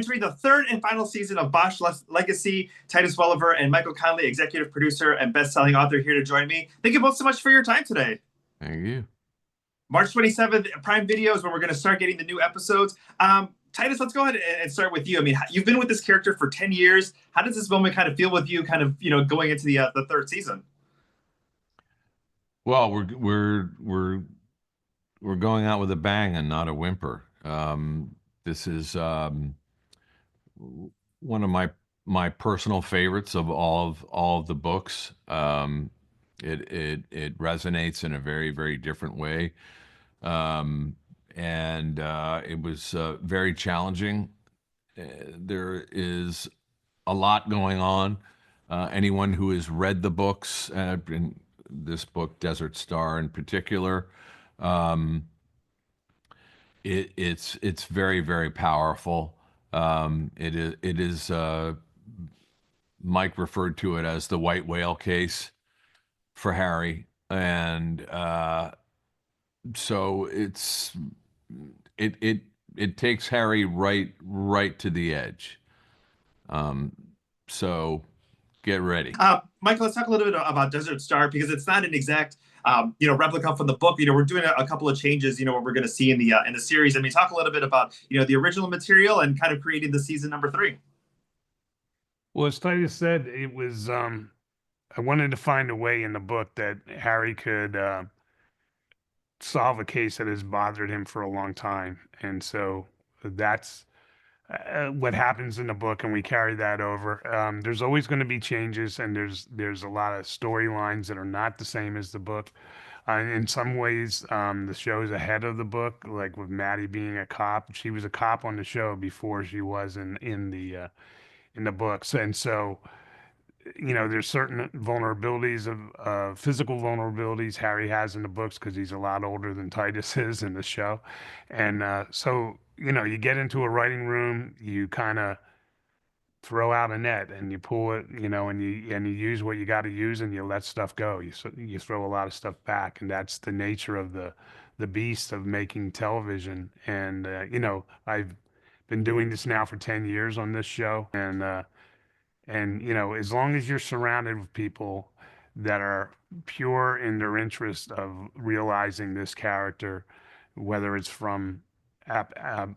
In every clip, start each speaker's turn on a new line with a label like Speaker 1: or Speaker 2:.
Speaker 1: entering the third and final season of Bosch Legacy. Titus Welliver and Michael Connelly, executive producer and best-selling author, here to join me. Thank you both so much for your time today.
Speaker 2: Thank you.
Speaker 1: March 27th, Prime Video is when we're going to start getting the new episodes. Titus, let's go ahead and start with you. I mean, you've been with this character for 10 years. How does this moment kind of feel with you, kind of, going into the third season?
Speaker 2: Well, we're going out with a bang and not a whimper. This is one of my personal favorites of all of the books. It resonates in a very, very different way. And it was very challenging. There is a lot going on. Anyone who has read the books, in this book, Desert Star in particular, it's very, very powerful. It is Mike referred to it as the white whale case for Harry, and so it takes Harry right to the edge. So get ready.
Speaker 1: Michael, let's talk a little bit about Desert Star, because it's not an exact replica from the book. We're doing a couple of changes, what we're going to see in the series. I mean, talk a little bit about, the original material and kind of creating the season number 3.
Speaker 3: Well, as Titus said, it was, I wanted to find a way in the book that Harry could solve a case that has bothered him for a long time. And so that's what happens in the book, and we carry that over. There's always going to be changes, and there's a lot of storylines that are not the same as the book. In some ways, the show is ahead of the book, like with Maddie being a cop. She was a cop on the show before she was in the books, and so there's certain vulnerabilities of physical vulnerabilities Harry has in the books because he's a lot older than Titus is in the show, and so you get into a writing room, you kind of throw out a net and you pull it, and you use what you got to use, and you let stuff go. You throw a lot of stuff back, and that's the nature of the beast of making television. And I've been doing this now for 10 years on this show, and as long as you're surrounded with people that are pure in their interest of realizing this character, whether it's from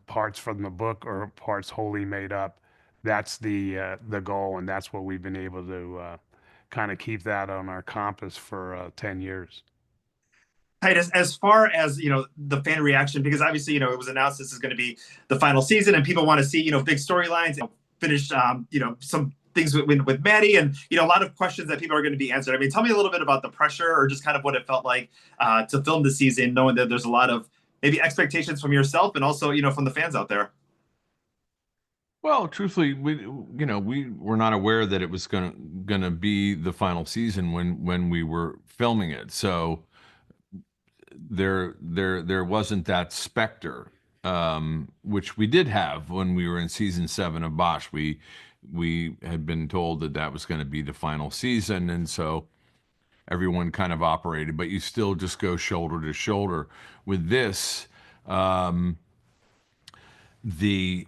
Speaker 3: parts from the book or parts wholly made up, that's the goal, and that's what we've been able to kind of keep that on our compass for 10 years.
Speaker 1: Titus, as far as the fan reaction, because obviously it was announced this is going to be the final season, and people want to see big storylines, finish some things with Maddie, and a lot of questions that people are going to be answered. I mean, tell me a little bit about the pressure, or just kind of what it felt like to film the season, knowing that there's a lot of maybe expectations from yourself and also from the fans out there.
Speaker 2: Well, truthfully, we were not aware that it was gonna be the final season when we were filming it. So there wasn't that specter, which we did have when we were in season 7 of Bosch. We had been told that was going to be the final season, and so everyone kind of operated, but you still just go shoulder to shoulder with this. The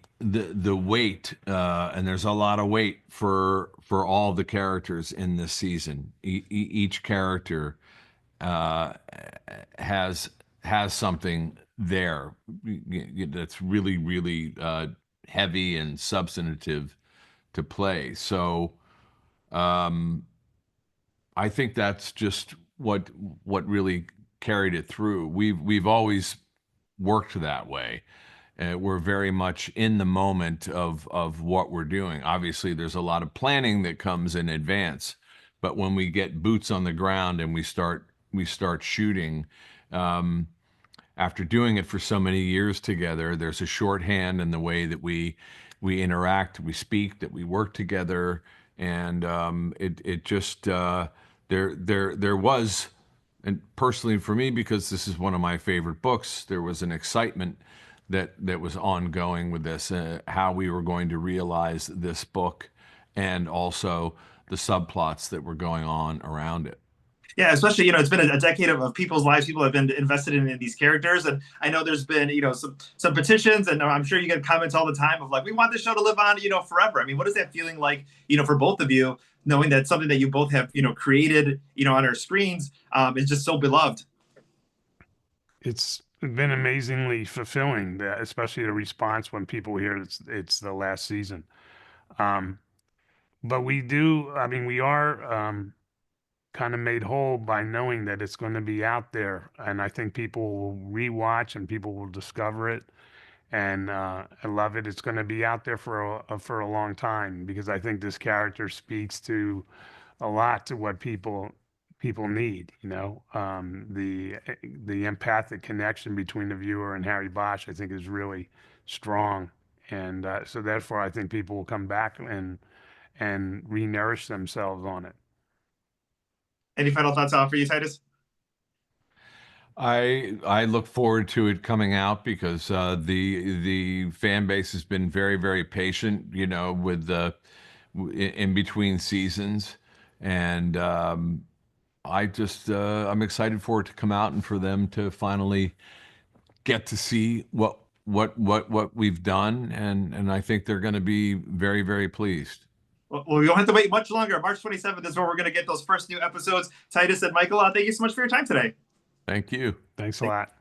Speaker 2: weight, and there's a lot of weight for all the characters in this season. Each character has something there that's really, really heavy and substantive to play. So I think that's just what really carried it through. We've always worked that way. We're very much in the moment of what we're doing. Obviously, there's a lot of planning that comes in advance, but when we get boots on the ground and we start shooting, after doing it for so many years together, there's a shorthand in the way that we interact, we speak, that we work together, and it just there was, and personally for me, because this is one of my favorite books, there was an excitement that was ongoing with this, how we were going to realize this book, and also the subplots that were going on around it.
Speaker 1: Yeah, especially, it's been a decade of people's lives. People have been invested in these characters. And I know there's been, some petitions, and I'm sure you get comments all the time of like, we want this show to live on, forever. I mean, what is that feeling like, for both of you, knowing that something that you both have, created, on our screens, is just so beloved?
Speaker 3: It's been amazingly fulfilling, especially the response when people hear it's the last season. Um, but I mean, we are kind of made whole by knowing that it's going to be out there, and I think people will rewatch and people will discover it, and I love it. It's going to be out there for a long time because I think this character speaks to a lot to what people need. The empathic connection between the viewer and Harry Bosch, I think, is really strong, and so therefore, I think people will come back and re-nourish themselves on it.
Speaker 1: Any final thoughts out for you, Titus?
Speaker 2: I look forward to it coming out because the fan base has been very, very patient, with the in between seasons, and I'm excited for it to come out and for them to finally get to see what we've done, and I think they're going to be very, very pleased.
Speaker 1: Well, we don't have to wait much longer. March 27th is where we're going to get those first new episodes. Titus and Michael, thank you so much for your time today.
Speaker 2: Thank you.
Speaker 3: Thanks a lot.